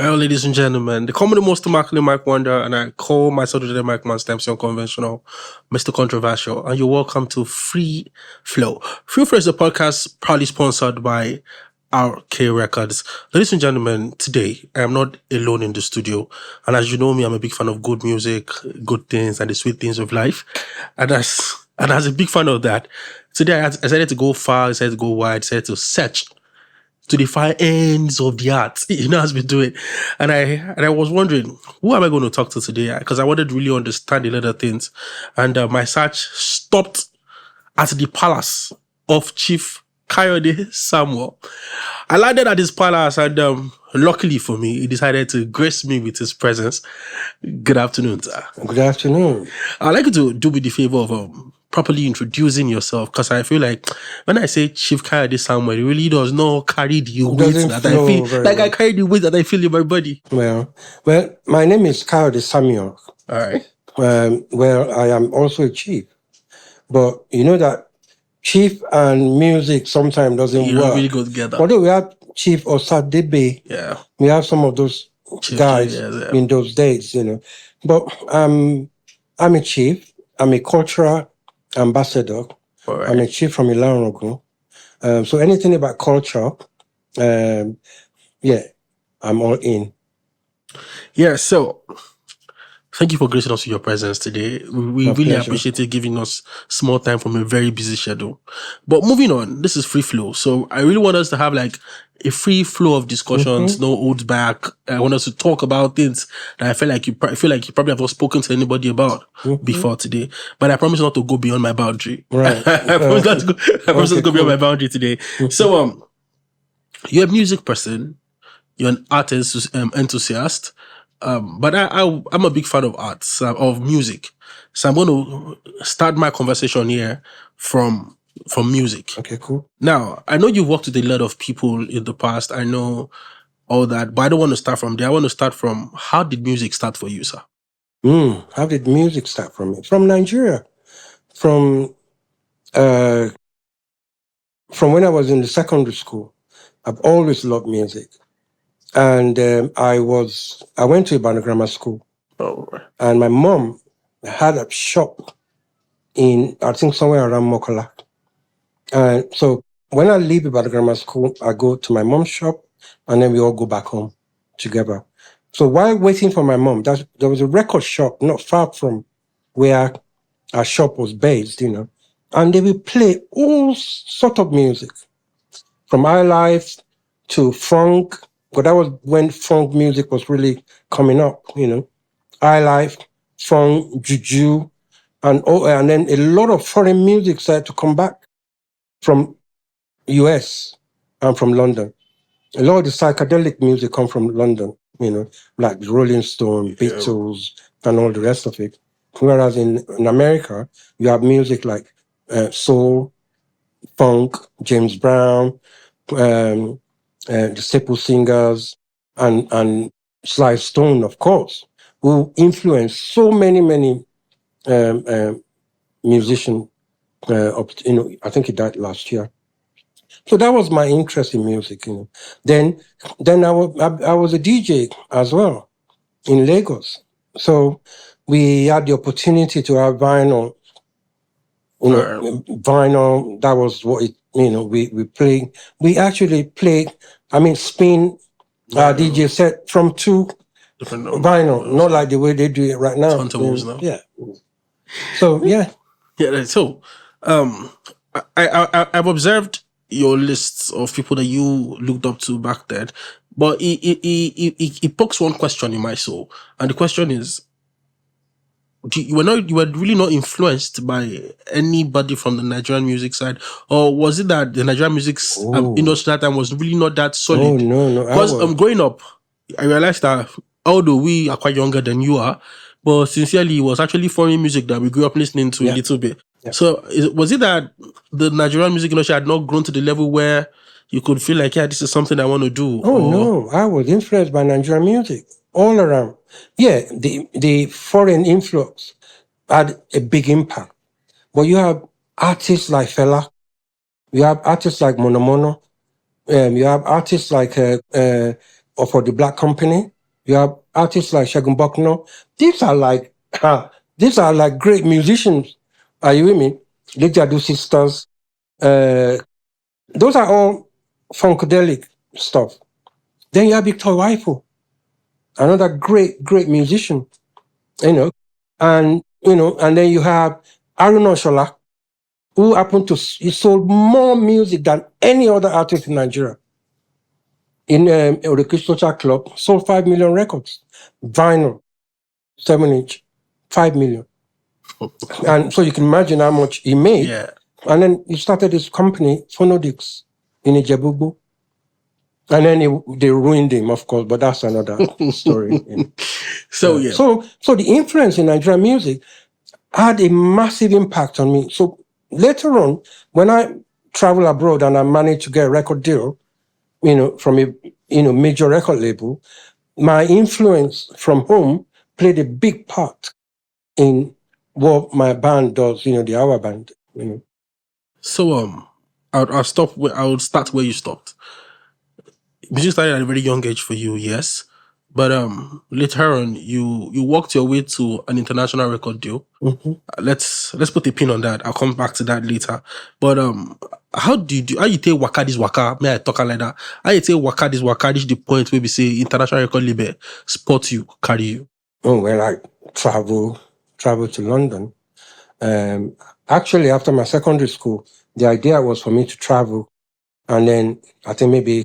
Well, ladies and gentlemen, they call me the most immaculate Mike Wonder, and I call myself the Mike Man Stamps unconventional, Mr. Controversial, and you're welcome to Free Flow. Free Flow is a podcast proudly sponsored by RK Records. Ladies and gentlemen, today I am not alone in the studio, and as you know me, I'm a big fan of good music, good things, and the sweet things of life. And as a big fan of that, today I decided to go far, I decided to go wide, I decided to search to the far ends of the art, as we do it. And I was wondering, who am I going to talk to today? Because I wanted to really understand a lot of things. And my search stopped at the palace of Chief Kayode Samuel. I landed at his palace, and luckily for me, he decided to grace me with his presence. Good afternoon, sir. Good afternoon. I'd like you to do me the favor of properly introducing yourself, because I feel like when I say Chief Kayode Samuel, it really does not carry the weight that I feel. Like I carry the weight that I feel in my body. Well, my name is Kayode Samuel. All right. I am also a chief. But you know that chief and music sometimes doesn't You work. don't really go together. Although we have Chief Osadebe, Yeah. we have some of those guys in those days, But I'm a chief. I'm a cultural ambassador. All right. I'm a chief from Ilanrogo. So anything about culture, I'm all in. Yeah, so thank you for gracing us with your presence today. We My really pleasure. appreciate you giving us small time from a very busy schedule. But moving on, this is free flow. So I really want us to have like a free flow of discussions, no holds back. I want us to talk about things that I feel like you probably have not spoken to anybody about before today. But I promise not to go beyond my boundary. Right. I promise not to go beyond my boundary today. So you're a music person, you're an artist enthusiast. But I'm a big fan of arts, of music. So I'm going to start my conversation here from music. Okay, cool. Now, I know you've worked with a lot of people in the past. I know all that, but I don't want to start from there. I want to start from, how did music start for you, sir? How did music start for me? From Nigeria. From when I was in the secondary school, I've always loved music. And I went to Ibadan Grammar School. Oh, And my mom had a shop in, I think, somewhere around Mokola. And so when I leave Ibadan Grammar School, I go to my mom's shop, and then we all go back home together. So while waiting for my mom, there was a record shop not far from where our shop was based, and they would play all sort of music, from highlife to funk. But that was when funk music was really coming up, highlife, funk, juju, and then a lot of foreign music started to come back from US and from London. A lot of the psychedelic music come from London, like the Rolling Stone, Beatles, and all the rest of it. Whereas in America, you have music like soul, funk, James Brown, the Staple Singers, and Sly Stone, of course, who influenced so many musicians. I think he died last year. So that was my interest in music. Then I was a DJ as well in Lagos. So we had the opportunity to have vinyl. Vinyl. That was what it. We played. We actually played. Spin DJ set from two different vinyl, not like the way they do it right now. Turntables now. Yeah. So yeah. Yeah. So, I've observed your lists of people that you looked up to back then, but it pokes one question in my soul, and the question is: you were really not influenced by anybody from the Nigerian music side, or was it that the Nigerian music industry at that time was really not that solid? Oh no. Because growing up, I realized that although we are quite younger than you are, but sincerely, it was actually foreign music that we grew up listening to a little bit. Yeah. So was it that the Nigerian music industry had not grown to the level where you could feel like, this is something I want to do? No, I was influenced by Nigerian music all around. Yeah, the foreign influx had a big impact. But you have artists like Fela, you have artists like Mono Mono, you have artists like or for the Black Company. You have artists like Segun Bucknor. These are like great musicians. Are you with me? Lijadu Sisters. Those are all funkadelic stuff. Then you have Victor Waifo, another great musician. And then you have Aruna Shola, who happened to he sold more music than any other artist in Nigeria. In the Christopher Club, sold 5 million records, vinyl, 7-inch, 5 million. And so you can imagine how much he made. Yeah. And then he started his company, Phonodix, in Ijebubu. And then they ruined him, of course, but that's another story. So the influence in Nigerian music had a massive impact on me. So later on, when I travel abroad and I managed to get a record deal, from a major record label, my influence from home played a big part in what my band does, the Our Band. So I'll stop. I will start where you stopped. Music started at a very young age for you, yes, but later on you worked your way to an international record deal. Mm-hmm. Let's put a pin on that. I'll come back to that later. But how you take waka this waka? May I talk like that? How you take waka this waka? Reach the point where we say international record label spot you, carry you. Oh well, I travel to London. Actually, after my secondary school, the idea was for me to travel, and then I think maybe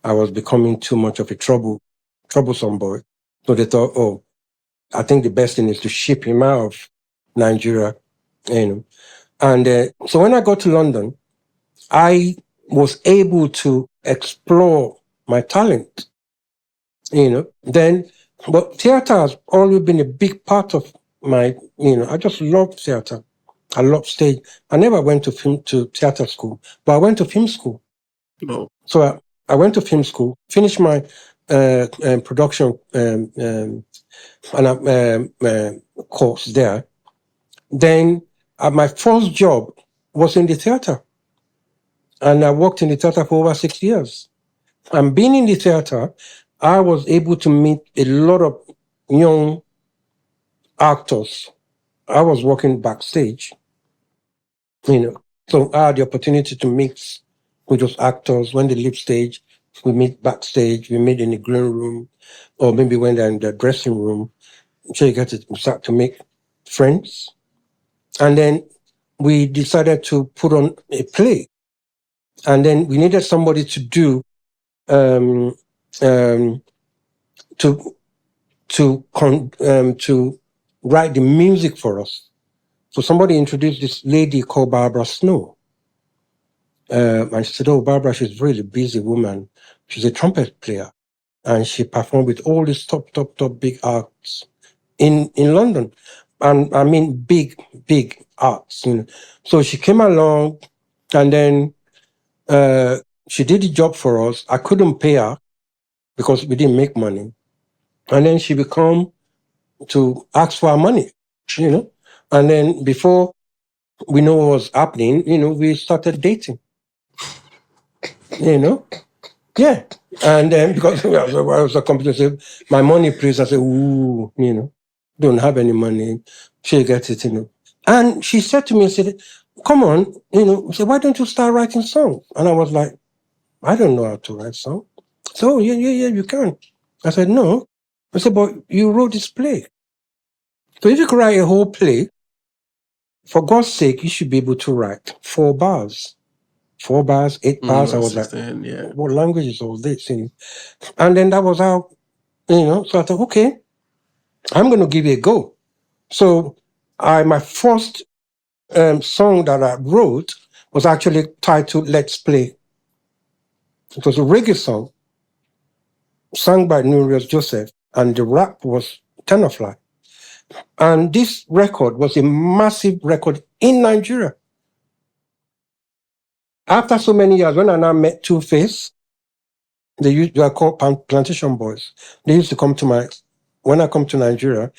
I was becoming too much of a troublesome boy. So they thought, oh, I think the best thing is to ship him out of Nigeria, And so when I got to London, I was able to explore my talent, but theater has always been a big part of my, I just love theater. I love stage. I never went to theater school, but I went to film school. No. So I went to film school, finished my production course there. Then my first job was in the theater. And I worked in the theater for over 6 years. And being in the theater, I was able to meet a lot of young actors. I was working backstage, So I had the opportunity to mix with those actors. When they leave stage, we meet backstage, we meet in the green room, or maybe when they're in the dressing room. So you get to start to make friends. And then we decided to put on a play. And then we needed somebody to do to write the music for us. So somebody introduced this lady called Barbara Snow. And she said, oh, Barbara, she's a really busy woman. She's a trumpet player. And she performed with all these top big acts in London. And I mean big acts. So she came along and then she did the job for us. I couldn't pay her because we didn't make money. And then she became to ask for our money, And then before we know what was happening, we started dating, Yeah. And then because I was a computer, my money, please. I said, ooh, don't have any money. She gets it, And she said to me, said, come on, said, why don't you start writing songs? And I was like, I don't know how to write songs. So, yeah, you can. I said, no. I said, but you wrote this play. So if you could write a whole play, for God's sake, you should be able to write 4 bars. 4 bars, 8 bars. I was 16, like, yeah. what language is all this? And then that was how, so I thought, okay, I'm going to give it a go. So my first song that I wrote was actually titled Let's Play. It was a reggae song sung by Nurius Joseph, and the rap was Tenafly. And this record was a massive record in Nigeria. After so many years, when I now met Two-Face, they were called Plantation Boys. They used to come to when I come to Nigeria,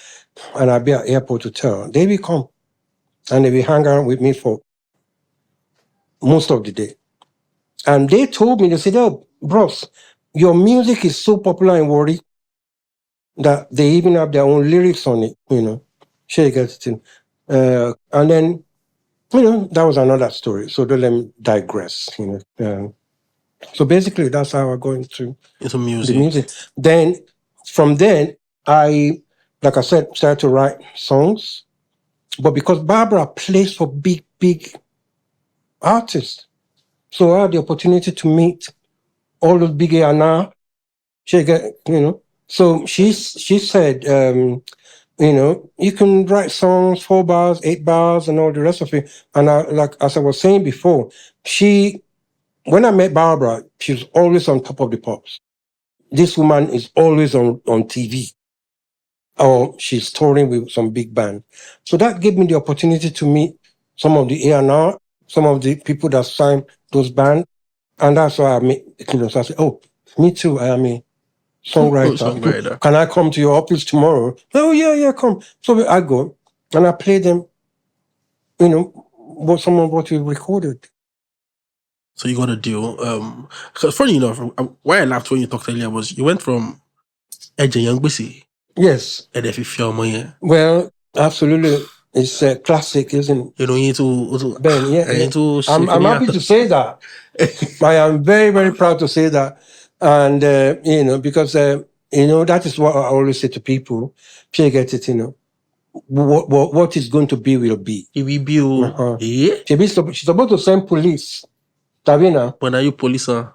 and I'll be at airport hotel, they will come, and they will hang around with me for most of the day. And they told me, they said, oh, bros, your music is so popular in Warri that they even have their own lyrics on it, Sure, you get it. And then, that was another story. So don't let me digress, So basically, that's how I got into Into the music. music. Then, from then, I, like I said, started to write songs. But because Barbara plays for big, big artists, so I had the opportunity to meet all those big A&R. So she said, you can write songs, 4 bars, 8 bars, and all the rest of it. And as I was saying before, when I met Barbara, she was always on top of the pops. This woman is always on TV, or she's touring with some big band. So that gave me the opportunity to meet some of the A&R, some of the people that signed those bands. And that's why I met, so I said, oh, me too, I am a songwriter. Can I come to your office tomorrow? Oh, yeah, come. So I go, and I play them, some of what we recorded. So you got a deal. Because funny enough, why I laughed when you talked earlier was you went from Edge Young Busy. Yes. And if you feel money. Well, absolutely. It's a classic, isn't it? You need to Ben, yeah. I'm happy to say that. I am very, very proud to say that. And, because, that is what I always say to people. If you get it, what is going to be will be. It will be. Yeah. She's supposed to send police. Davina. When are you police? Well,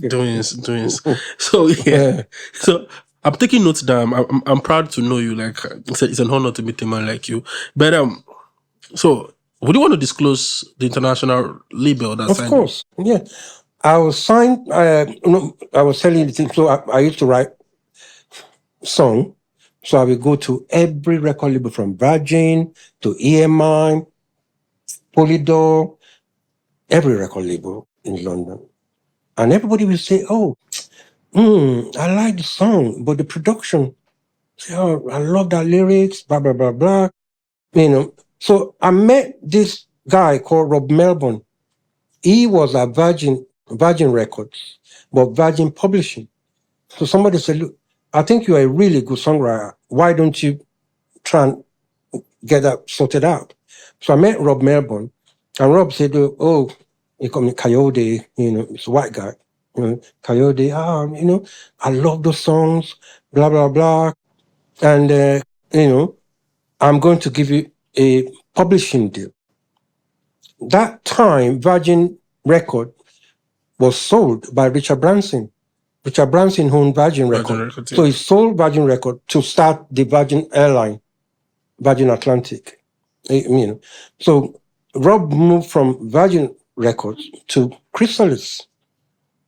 doing. So yeah. So I'm taking notes down. I'm proud to know you. Like it's an honor to meet a man like you. But so would you want to disclose the international label that signed? Of course, yeah. I was signed. I was telling you the thing. So I used to write song. So I would go to every record label from Virgin to EMI, Polydor, every record label in London. And everybody will say, oh, I like the song, but the production, oh, I love that lyrics, blah, blah, blah, blah. So I met this guy called Rob Melbourne. He was at Virgin Records, but Virgin Publishing. So somebody said, look, I think you're a really good songwriter. Why don't you try and get that sorted out? So I met Rob Melbourne, and Rob said, oh, he called me Kayode, it's a white guy. Kayode, I love those songs, blah, blah, blah. And, I'm going to give you a publishing deal. That time, Virgin Record was sold by Richard Branson. Richard Branson owned Virgin Record. So he sold Virgin Record to start the Virgin Airline, Virgin Atlantic. So Rob moved from Virgin Records to Chrysalis,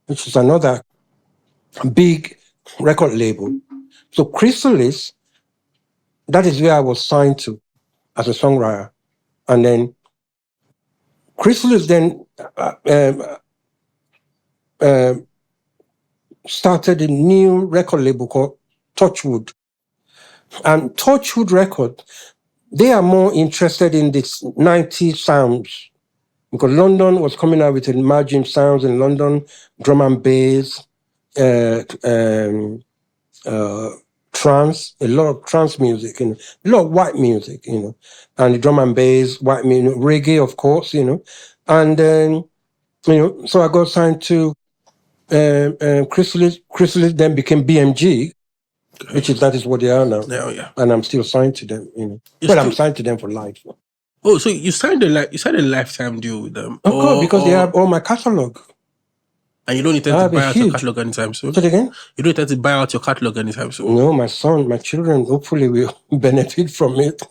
which is another big record label. So Chrysalis, that is where I was signed to as a songwriter. And then Chrysalis then started a new record label called Touchwood. And Touchwood Record, they are more interested in this 90s sounds, because London was coming out with emerging sounds in London, drum and bass, trance, a lot of trance music, a lot of white music, and the drum and bass, white music, reggae, of course, and then, so I got signed to Chrysalis. Chrysalis then became BMG, that is what they are now. Yeah. And I'm still signed to them, I'm signed to them for life. Oh, so you signed a lifetime deal with them? Of course, because they have all my catalog. And you don't intend to buy out your catalog anytime soon? Say it again? You don't intend to buy out your catalog anytime soon? No, my children, hopefully will benefit from it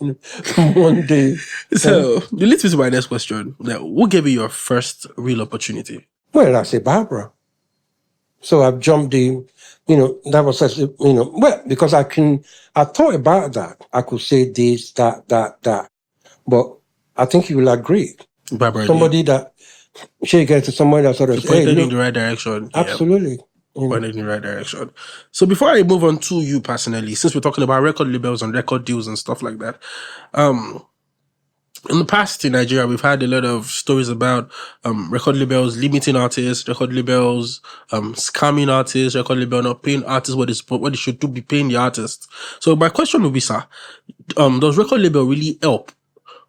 one day. So, you lead me to my next question. Now, what gave you your first real opportunity? Well, I say Barbara. So I've jumped that was such, because I thought about that. I could say this, that. But I think you will agree. Barbara, somebody that she gets to somebody that sort of pointed in the right direction. Absolutely. Pointed in the right direction. So before I move on to you personally, since we're talking about record labels and record deals and stuff like that, In the past in Nigeria, we've had a lot of stories about record labels limiting artists, record labels scamming artists, record label not paying artists what they should do, be paying the artists. So my question would be, sir, does record label really help?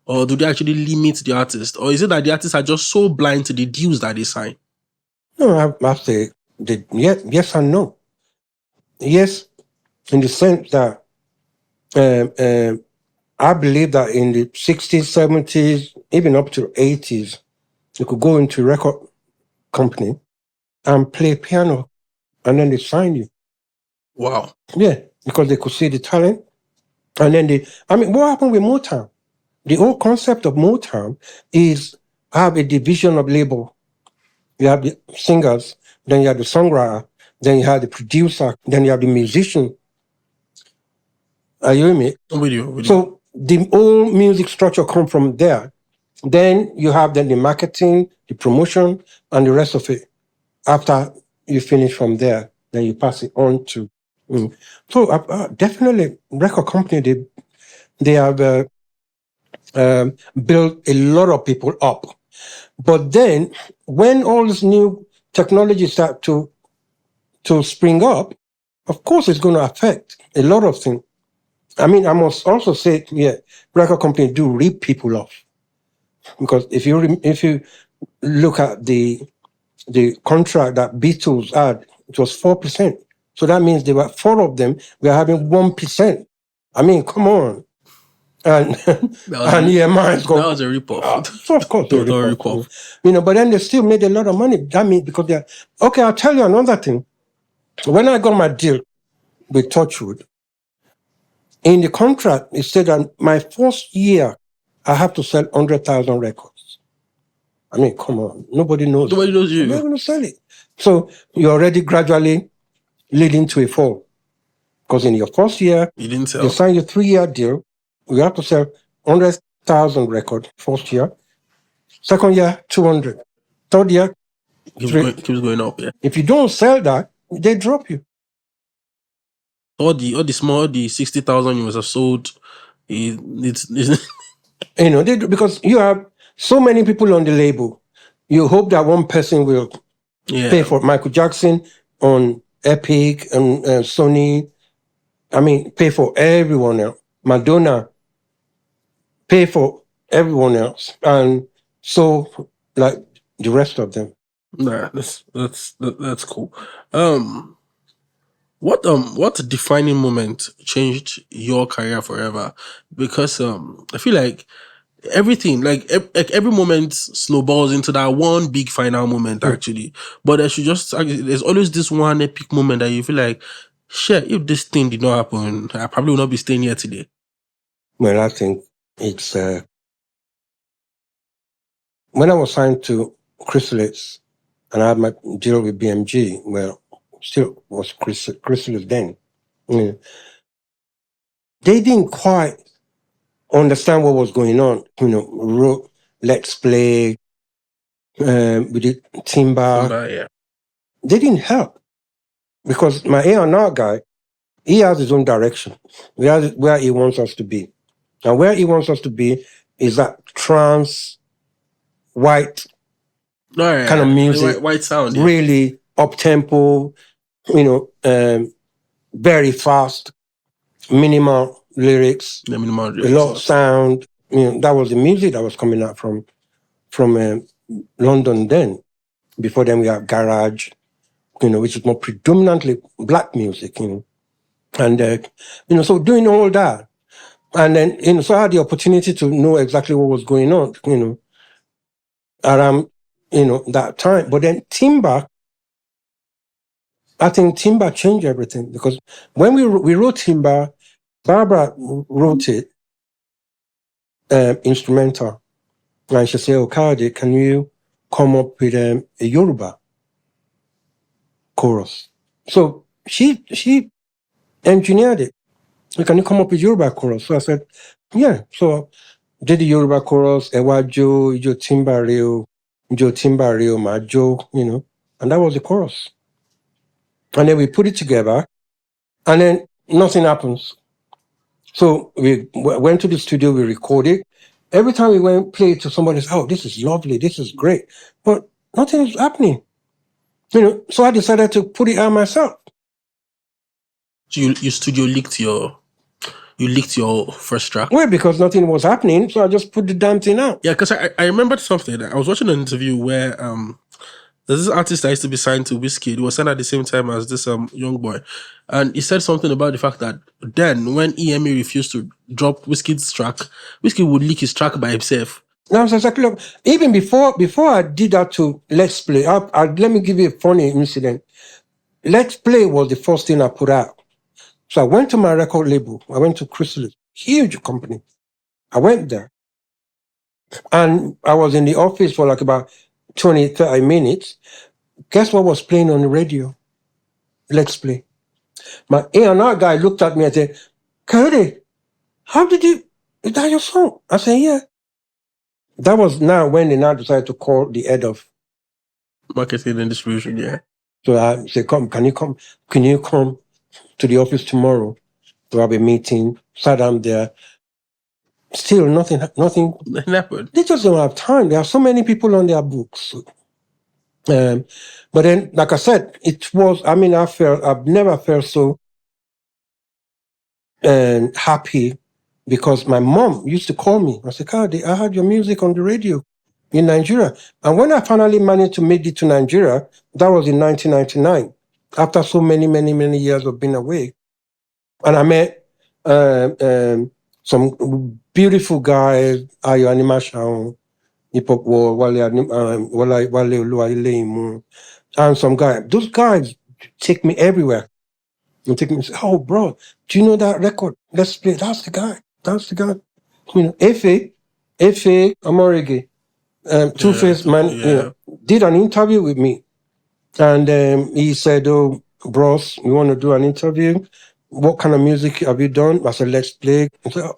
Or do they actually limit the artist? Or is it that the artists are just so blind to the deals that they sign? No, I say yes and no. Yes, in the sense that I believe that in the 60s, 70s, even up to 80s, you could go into a record company and play piano, and then they sign you. Wow. Yeah, because they could see the talent. And then what happened with Motown? The whole concept of Motown is have a division of label. You have the singers, then you have the songwriter, then you have the producer, then you have the musician. Are you with me? I'm with you. So the whole music structure comes from there. Then you have the marketing, the promotion, and the rest of it. After you finish from there, then you pass it on to. So definitely, record company they have built a lot of people up. But then, when all this new technology start to spring up, of course, it's going to affect a lot of things. I mean, I must also say, record companies do rip people off, because if you look at the contract that Beatles had, it was 4%. So that means there were 4 of them. We are having 1%. I mean, come on. And EMI that was a rip-off. So of course, a rip-off. But then they still made a lot of money. That means because they're okay. I'll tell you another thing. When I got my deal with Touchwood, in the contract, it said that my first year, I have to sell 100,000 records. I mean, come on. Nobody knows. Nobody knows you. You're going to sell it. So you're already gradually leading to a fall. Because in your first year, you didn't sell. They signed a 3-year deal. You have to sell 100,000 records first year. Second year, 200. Third year, keeps going up. Yeah. If you don't sell that, they drop you. All the 60,000 you must have sold. It's because you have so many people on the label. You hope that one person will pay for Michael Jackson on Epic and Sony. I mean, pay for everyone else. Madonna, pay for everyone else, and so like the rest of them. Nah, that's cool. What defining moment changed your career forever? Because I feel like everything, like every moment snowballs into that one big final moment actually. But there's always this one epic moment that you feel like, shit, if this thing did not happen, I probably would not be staying here today. Well, I think it's when I was signed to Chrysalis and I had my deal with BMG. Well, still was Chrysalis then. They didn't quite understand what was going on. Wrote Let's Play, we did Timber. They didn't help because my A&R guy, he has his own direction. He has where he wants us to be. And where he wants us to be is that trance, white kind of music, white sound, really up-tempo, very fast, minimal lyrics, a lot of sound. That was the music that was coming out from London then. Before then, we have garage, which is more predominantly black music, and so doing all that, and then so I had the opportunity to know exactly what was going on, around that time. But then Timber, I think Timber changed everything, because when we wrote Timber, Barbara wrote it instrumental, and she said, Kayode, can you come up with a Yoruba chorus? So she engineered it. Can you come up with Yoruba chorus? So I said, yeah. So did the Yoruba chorus, Ewajo, Ijo Timbareo, Ijo Timbareo, Majo, and that was the chorus. And then we put it together, and then nothing happens. So we went to the studio, we recorded, Every time we went play to somebody, oh, this is lovely, this is great, but nothing is happening. So I decided to put it out myself. So you studio leaked your first track? Well, because nothing was happening, so I just put the damn thing out. Yeah, because I remembered something. I was watching an interview where there's this artist that used to be signed to Wizkid. He was signed at the same time as this young boy, and he said something about the fact that then when EMA refused to drop Wizkid's track, Wizkid would leak his track by himself. Now, exactly. Look, even before I did that to Let's Play, let me give you a funny incident. Let's Play was the first thing I put out. So I went to my record label. I went to Chrysalis, huge company. I went there. And I was in the office for like about 20, 30 minutes. Guess what was playing on the radio? Let's Play. My A&R guy looked at me and said, Kayode, is that your song? I said, yeah. That was now when they now decided to call the head of Marketing and distribution, yeah. So I said, can you come to the office tomorrow to have a meeting? Sat down there. Still nothing. Happened. They just don't have time. There are so many people on their books. But then, like I said, I've never felt so happy because my mom used to call me. I said, Kayode, I heard your music on the radio in Nigeria. And when I finally managed to make it to Nigeria, that was in 1999, after so many, many, many years of being away. And I met some beautiful guys, Ayo Animation, Hip Hop War, Wale Oluwalele, and some guys. Those guys take me everywhere. They take me and say, oh, bro, do you know that record? Let's play. That's the guy. Efe Amorege, Two-Face man, did an interview with me. And he said, oh, bros, we want to do an interview. What kind of music have you done? I said, let's play. I said,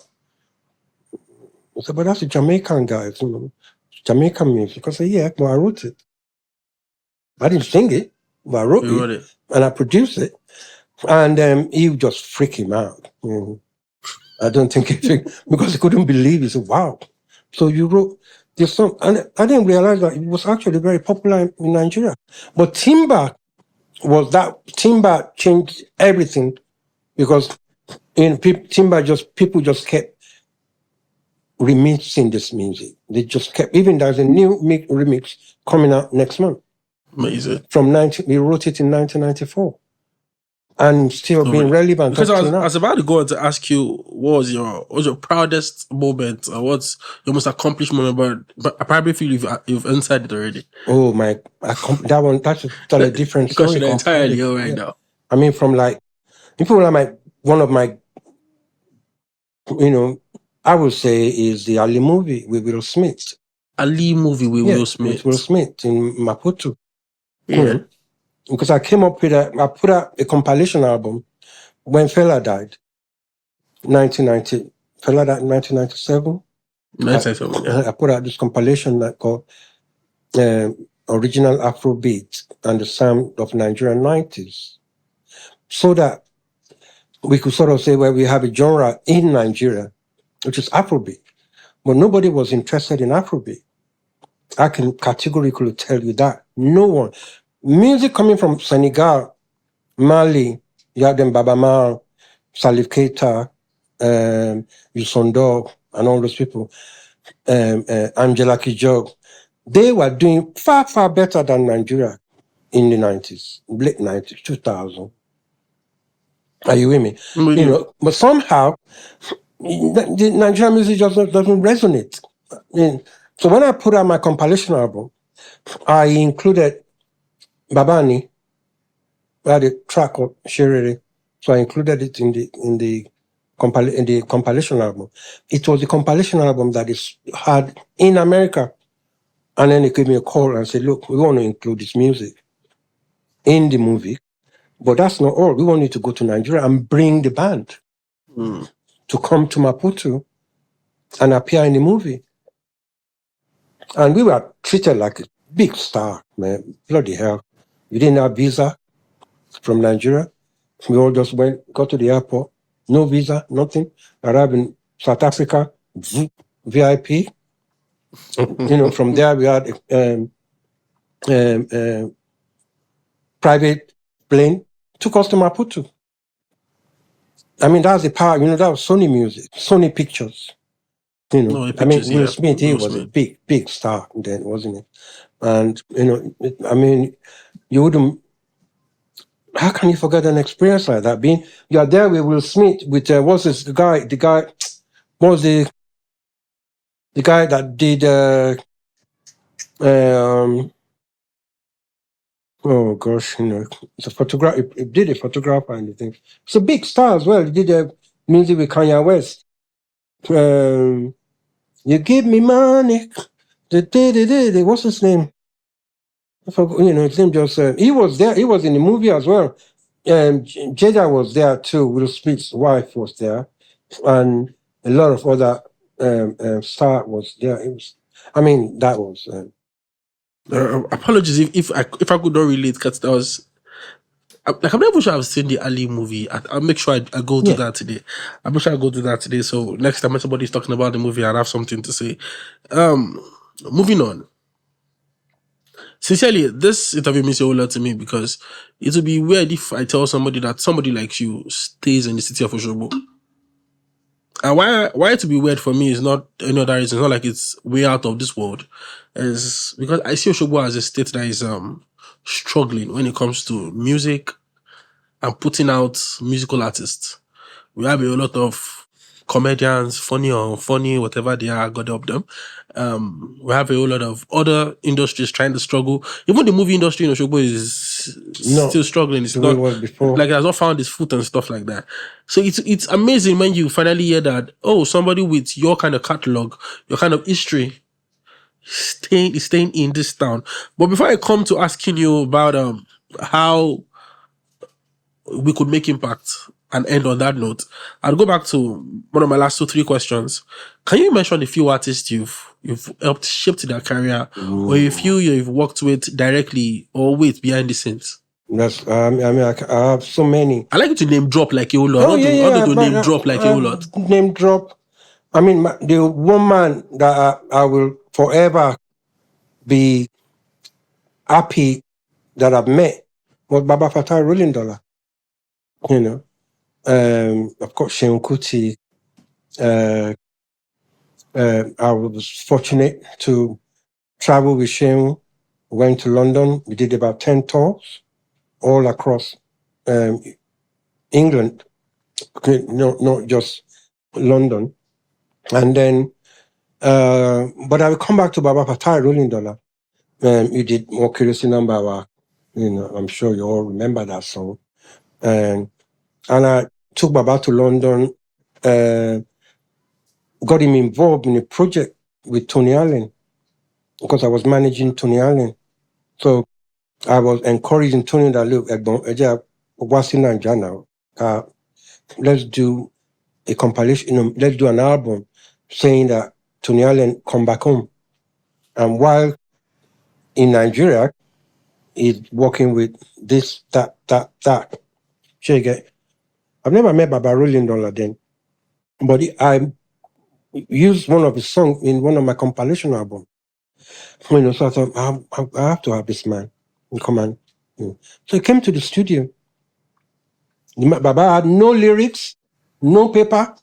but that's a Jamaican guy, Jamaican music. I said, yeah, well, I wrote it. I didn't sing it, but I wrote it. And I produced it. And he just freaked him out. I don't think because he couldn't believe it. He said, wow. So you wrote this song. And I didn't realize that it was actually very popular in Nigeria. But Timber changed everything because people just kept remixing this music. They just kept, even there's a new remix coming out next month. Amazing. We wrote it in 1994. And still being relevant. Because I was about to go on to ask you, what was your proudest moment, or what's your most accomplished moment? But I probably feel you've answered it already. Oh my, that's a different story. Because you're entirely right now. I mean, from like, people like one of my, I would say is the Ali movie with Will Smith. Ali movie with Will Smith. With Will Smith in Maputo. Yeah. Because I came up with I put out a compilation album when Fela died. 1990. Fela died in 1997. 1997, I put out this compilation that called Original Afrobeat and the Sound of Nigerian 90s. So that we could sort of say, well, we have a genre in Nigeria, which is Afrobeat. But nobody was interested in Afrobeat. I can categorically tell you that. No one. Music coming from Senegal, Mali, you have them Baba Mal, Salif Keita, Yusondo, and all those people, Angela Kijog, they were doing far, far better than Nigeria in the 90s, late 90s, 2000. Are you with me? Mm-hmm. But somehow, the Nigerian music just doesn't resonate. So when I put out my compilation album, I included Babani. I had a track of Sherere, so I included it in the compilation album. It was the compilation album that is had in America, and then they gave me a call and said, "Look, we want to include this music in the movie, but that's not all. We want you to go to Nigeria and bring the band to come to Maputo and appear in the movie." And we were treated like a big star, man. Bloody hell. We didn't have visa from Nigeria. We all just got to the airport. No visa, nothing. Arrived in South Africa. VIP. From there we had private plane, took us to Maputo. I mean, that's the power. That was Sony Music, Sony Pictures. Will Smith, he was a big star then, wasn't it? And you wouldn't. How can you forget an experience like that? You are there with Will Smith, with what's this guy? The guy, what was the guy that did? Oh gosh, it's a photograph. He did a photographer and the thing. It's a big star as well. He did music with Kanye West. You give me money. What's his name? I forgot. His name just. He was there. He was in the movie as well. Jada was there too. Will Smith's wife was there, and a lot of other star was there. That was. Apologies if I could not relate, because that was I'm not sure I've seen the Ali movie. I'll make sure I go to that today. I'm sure I'll go to that today. So next time when somebody's talking about the movie, I'll have something to say. Moving on. Sincerely, this interview means a whole lot to me, because it would be weird if I tell somebody that somebody like you stays in the city of Oshobo. And why it would be weird for me is not any other reason. It's not like it's way out of this world. It's because I see Oshobo as a state that is struggling when it comes to music and putting out musical artists. We have a lot of comedians, funny or unfunny, whatever they are, God help them. We have a whole lot of other industries trying to struggle. Even the movie industry in Oshobo is still struggling. It's not like it has not found its foot and stuff like that. So it's amazing when you finally hear that, somebody with your kind of catalog, your kind of history, is staying in this town. But before I come to asking you about how we could make impact and end on that note, I'll go back to one of my last 2-3 questions. Can you mention a few artists you've helped shape their career, or a few you've worked with directly or with behind the scenes? Yes, I have so many. I like you to name drop like a whole lot. Name drop like a whole lot. Name drop. The woman that I will forever be happy that I've met was Baba Fatai Rolling Dollar. Of course, Seun Kuti. I was fortunate to travel with Seun. Went to London. We did about 10 tours all across England, not just London. And then, but I will come back to Baba Fatai Rolling Dollar. You did More Curiosity Number. I'm sure you all remember that song. And I took Baba to London, got him involved in a project with Tony Allen, because I was managing Tony Allen. So I was encouraging Tony that, look, what's in Nigeria now? Let's do a compilation, let's do an album saying that Tony Allen come back home. And while in Nigeria, he's working with this, that. I've never met Baba Rolling Dollar then, but I used one of his songs in one of my compilation albums. So I thought, I have to have this man come on. So he came to the studio. Baba had no lyrics, no paper.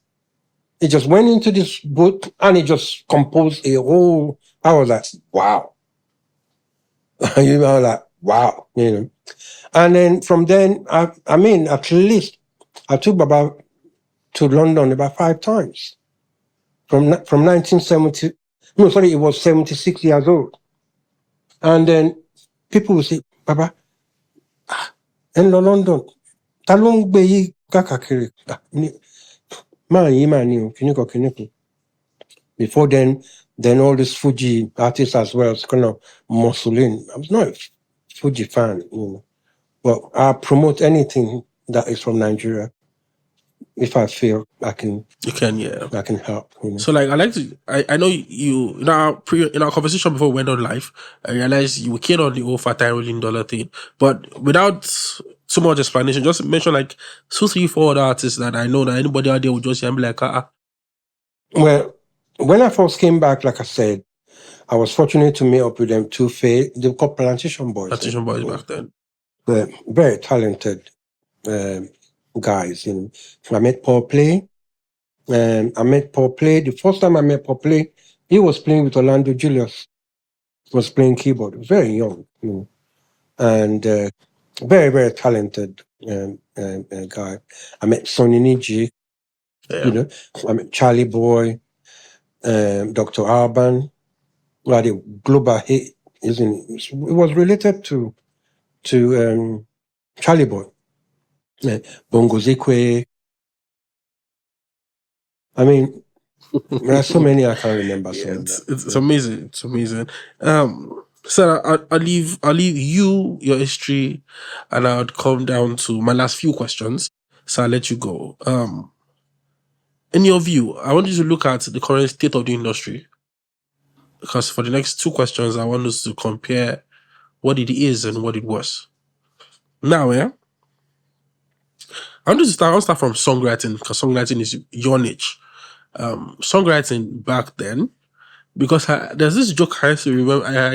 He just went into this booth and he just composed a whole. I was like, wow. Wow. And then from then, at least I took Baba to London about 5 times. From 1970. No, sorry, it was 76 years old. And then people will say, Baba, in London, talong beyi kakakiri. Before then all these Fuji artists as well, it's kind of muscling. I was not a Fuji fan, but I promote anything that is from Nigeria if I feel I can. You can, yeah. I can help. So, I like to. I know you in our conversation before we went on live. I realized you were keen on the whole Fatai Rolling Dollar thing, but without too much explanation, just mention 2, 3, 4 other artists that I know that anybody out there would just be like, Well, when I first came back, like I said, I was fortunate to meet up with them two they were called Plantation Boys. Plantation Boys back then. They're very talented guys. I met Paul Play. The first time I met Paul Play, he was playing with Orlando Julius. He was playing keyboard. Very young, and very, very talented guy. I met Sonny Niji. Yeah. I met Charlie Boy, Dr. Alban. Well, the global hit it was related to Charlie Boy. Bongo Zikwe. I mean, there are so many I can't remember. It's amazing. It's amazing. So I'll leave you your history, and I'll come down to my last few questions. So I'll let you go. In your view, I want you to look at the current state of the industry, because for the next two questions, I want us to compare what it is and what it was. Now, I want to start from songwriting, because songwriting is your niche. Songwriting back then, because there's this joke I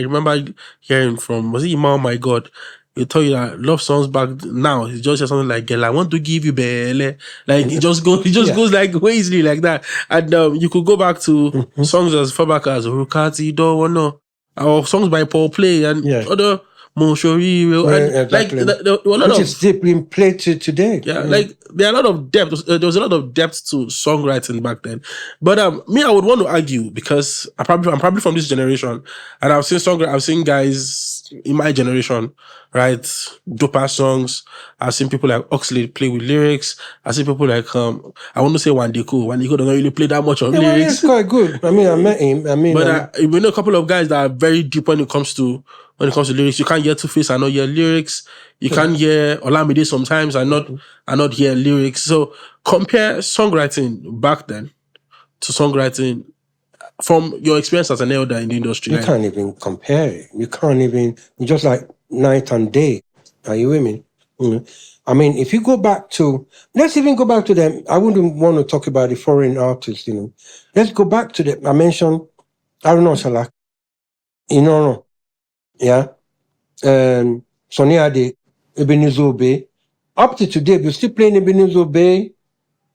remember hearing from, was it Imam? My God, he tell you that love songs back now, he just says something like, "Girl, I want to give you bele." Like it just goes like way easily like that. And you could go back to songs as far back as Rukati Do Wono, or songs by Paul Play and other Monshori, exactly. Which is still being played to today. Yeah, like there are a lot of depth. There was a lot of depth to songwriting back then. But me, I would want to argue, because I'm probably from this generation, and I've seen guys in my generation write doper songs. I've seen people like Oxley play with lyrics. I've seen people like I want to say Wandeko. Wandeko doesn't really play that much of lyrics. It's quite good. I mean, I met him. But we know a couple of guys that are very deep when it comes to lyrics. You can't hear Two-Face and not hear lyrics. You can't hear Olamide sometimes and not hear lyrics. So compare songwriting back then to songwriting from your experience as an elder in the industry. You can't even compare it. It's just like night and day. Are you with me? I mean, if you go back to, let's even go back to them. I wouldn't want to talk about the foreign artists, Let's go back to them. I mentioned Aruna Shalak, yeah, Sonny Ade, Ebenezer Obey. Up to today, we're still playing Ebenezer Obey.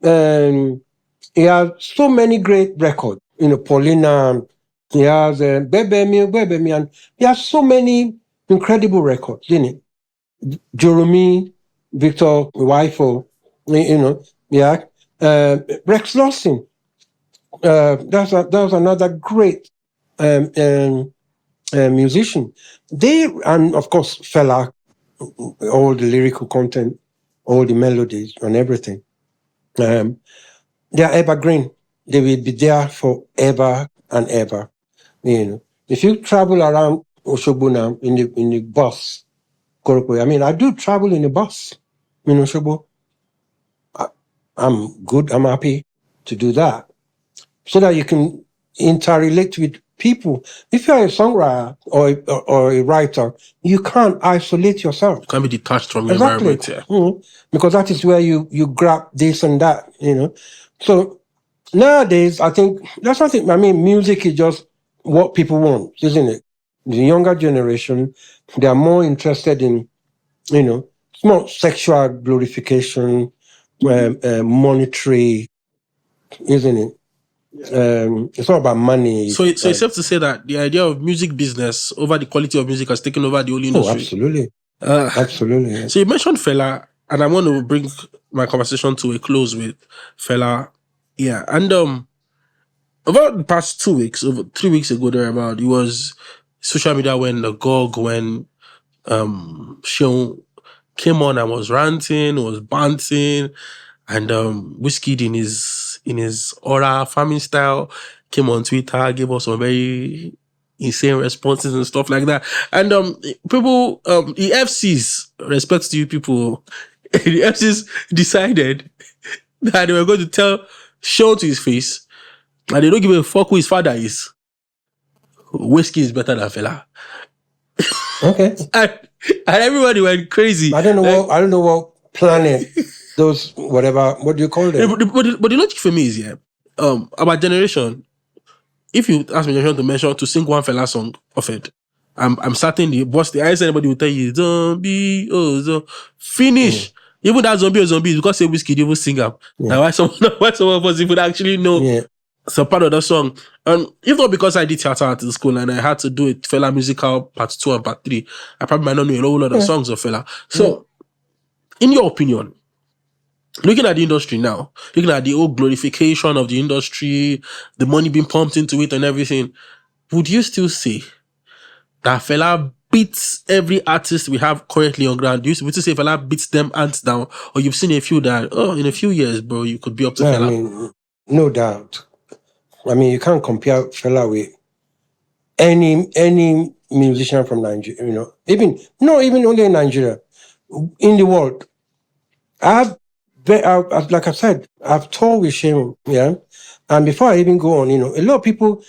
He has so many great records. Paulina, he has Bebe Me, and he has so many incredible records, Jeremy, Victor Wifo, Rex Lawson. That was another great musician. And of course, Fela, all the lyrical content, all the melodies and everything. They are evergreen. They will be there forever and ever. If you travel around Osogbo now in the bus, I do travel in the bus in Osogbo. I'm good. I'm happy to do that, so that you can interrelate with people. If you're a songwriter or a writer, you can't isolate yourself. You can't be detached from your environment. Yeah. Because that is where you grab this and that. So nowadays, I think that's something. I mean, music is just what people want, isn't it? The younger generation, they are more interested in, it's more sexual glorification, monetary, isn't it? It's all about money. So it's safe to say that the idea of music business over the quality of music has taken over the whole industry. Oh, absolutely. Absolutely. Yeah. So you mentioned Fela, and I want to bring my conversation to a close with Fela. Yeah, and over the past 2 weeks, over 3 weeks ago, thereabout, it was social media when Seun came on and was ranting, was banting, and Wizkid in his aura farming style came on Twitter, gave us some very insane responses and stuff like that. And people, the FCs, respect to you people, the FCs decided that they were going to tell Seun to his face, and they don't give a fuck who his father is. Whiskey is better than Fela. Okay. and everybody went crazy. I don't know what planet those whatever. What do you call them? But the logic for me is about generation. if you ask me to sing one Fela song of it, I'm certain the highest anybody will tell you, zombie, finish. Even that zombie or zombie, because say Whiskey even sing up. Now why some of us even actually know some part of the song. And if not because I did theater at the school and I had to do it Fela musical part 2 and part 3, I probably might not know a whole lot of songs of Fela. So, in your opinion, looking at the industry now, looking at the old glorification of the industry, the money being pumped into it and everything, would you still say that Fela beats every artist we have currently on ground? Would you say Fela beats them hands down? Or you've seen a few that, in a few years, bro, you could be up to Fela? I mean, no doubt. I mean, you can't compare Fela with any musician from Nigeria, even only in Nigeria, in the world. Like I said, I've toured with Seun, and before I even go on, a lot of people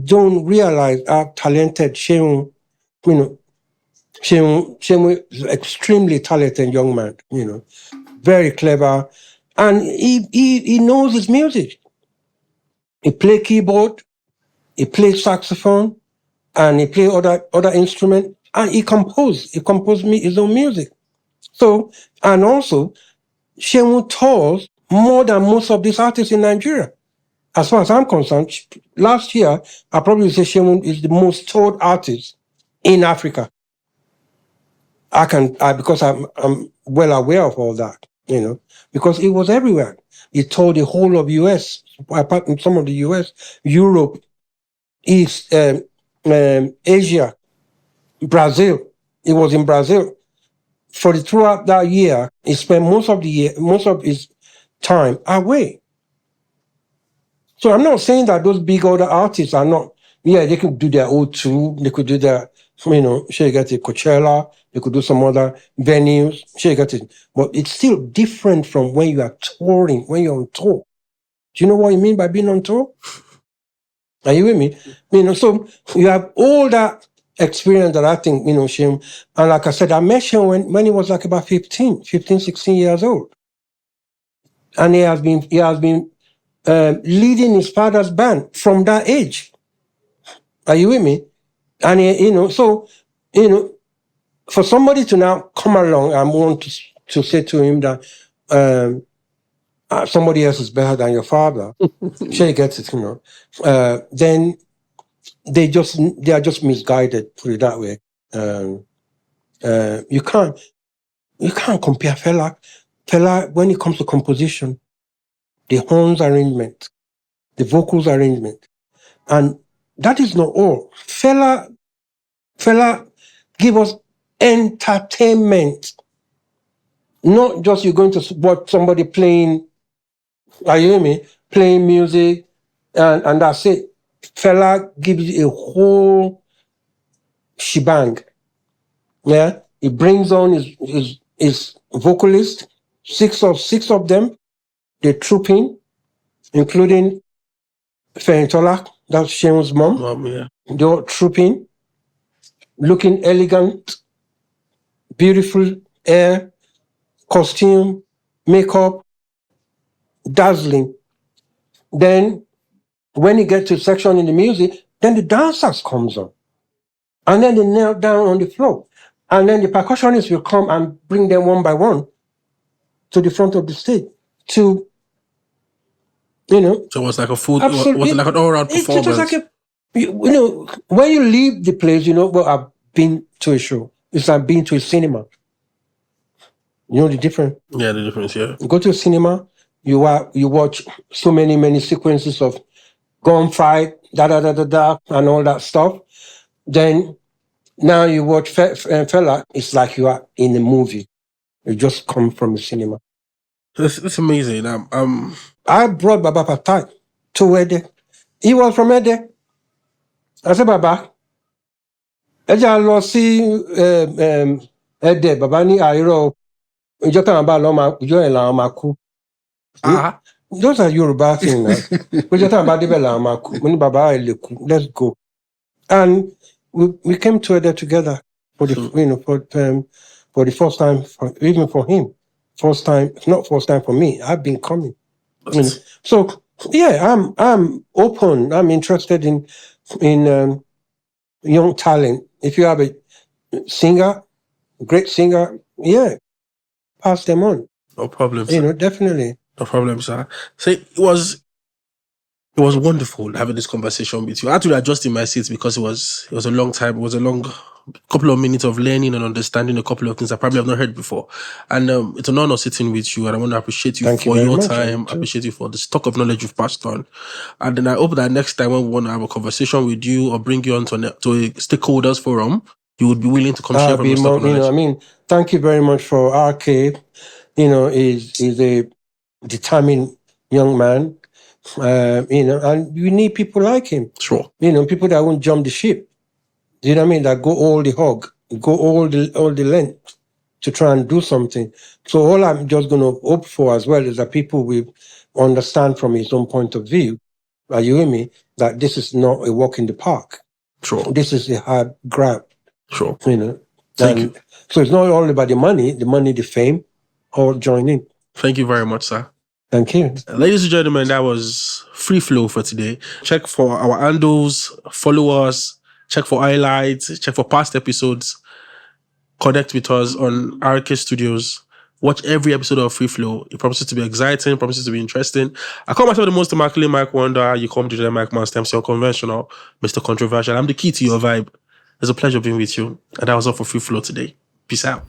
don't realize how talented Seun, Seun is an extremely talented young man, very clever, and he knows his music. He plays keyboard, he plays saxophone, and he plays other instruments, and he composed his own music. So, and also, Seun tours more than most of these artists in Nigeria. As far as I'm concerned, last year, I probably say Seun is the most toured artist in Africa. Because I'm well aware of all that, because it was everywhere. He toured the whole of US, apart from some of the US, Europe, East, Asia, Brazil. He was in Brazil. Throughout that year, he spent most of his time away. So I'm not saying that those big other artists are not, they could do their O2, they could do their, Coachella, they could do some other venues, but it's still different from when you are touring, when you're on tour. Do you know what I mean by being on tour? Are you with me? So you have all that experience that I think, Seun, and like I said, I met Seun when he was like about 15, 16 years old. And he has been leading his father's band from that age. Are you with me? And for somebody to now come along and want to say to him that somebody else is better than your father, sure he gets it, then they are just misguided, put it that way. You can't compare Fela. Fela, when it comes to composition, the horns arrangement, the vocals arrangement, and that is not all. Fela give us entertainment, not just you're going to watch somebody playing. Are you hear me? Playing music, and that's it. Fela gives you a whole shebang. Yeah, he brings on his vocalist, six of them. They troop in, including Fatai, that's Seun's mom. They all troop in, looking elegant, beautiful hair, costume, makeup, dazzling. Then when you get to a section in the music, then the dancers comes on. And then they kneel down on the floor. And then the percussionists will come and bring them one by one to the front of the stage to, So it was like a full, was it like an all-round performance? It's like when you leave the place, I've been to a show. It's like being to a cinema. You know the difference? Yeah, the difference, yeah. You go to a cinema, you watch so many sequences of gunfight, and all that stuff. Then now you watch Fela, it's like you are in a movie. You just come from the cinema. That's amazing. I brought Baba Fatai to Ede. He was from Ede. I said, Baba, Eja lọ sí Ede, Baba ní àìrọ̀ ìjọ táwọn bá lọ ìjọ yẹn làwọn máa kú. Those are Yoruba things now. Ìjọ táwọn bá débẹ̀ làwọn máa kú. Mo ní bàbá ẹ̀ lè kú. Let's go. And we came to Ede together for the for the first time, even for him. Not first time for me. I've been coming. So Yeah, I'm open. I'm interested in young talent. If you have a singer, great singer, yeah, pass them on. No problem, You sir. know, definitely. No problem, sir. So it was wonderful having this conversation with you. I had to adjust in my seat because it was a long time. It was a long couple of minutes of learning and understanding a couple of things I probably have not heard before. And it's an honor sitting with you. And I want to appreciate you Thank you for very your much. time. Appreciate you for the stock of knowledge you've passed on. And then I hope that next time when we want to have a conversation with you or bring you on to a stakeholders forum, you would be willing to come share I'll from be your stock more, of knowledge. I mean, thank you very much for RK. Is a determined young man. And you need people like him. Sure. People that won't jump the ship. You know what I mean? That go all the hog, go all the length to try and do something. So all I'm just going to hope for as well is that people will understand from his own point of view, are you with me, that this is not a walk in the park. Sure. This is a hard grab. Sure. Thank you. So it's not all about the money, the fame, all join in. Thank you very much, sir. Thank you. Ladies and gentlemen, that was Free Flow for today. Check for our handles, follow us, check for highlights, check for past episodes, connect with us on RK Studios. Watch every episode of Free Flow. It promises to be exciting, promises to be interesting. I call myself the most immaculate Mike Wonder. You come to the Mike Man Stems, unconventional, Mr. Controversial. I'm the key to your vibe. It's a pleasure being with you. And that was all for Free Flow today. Peace out.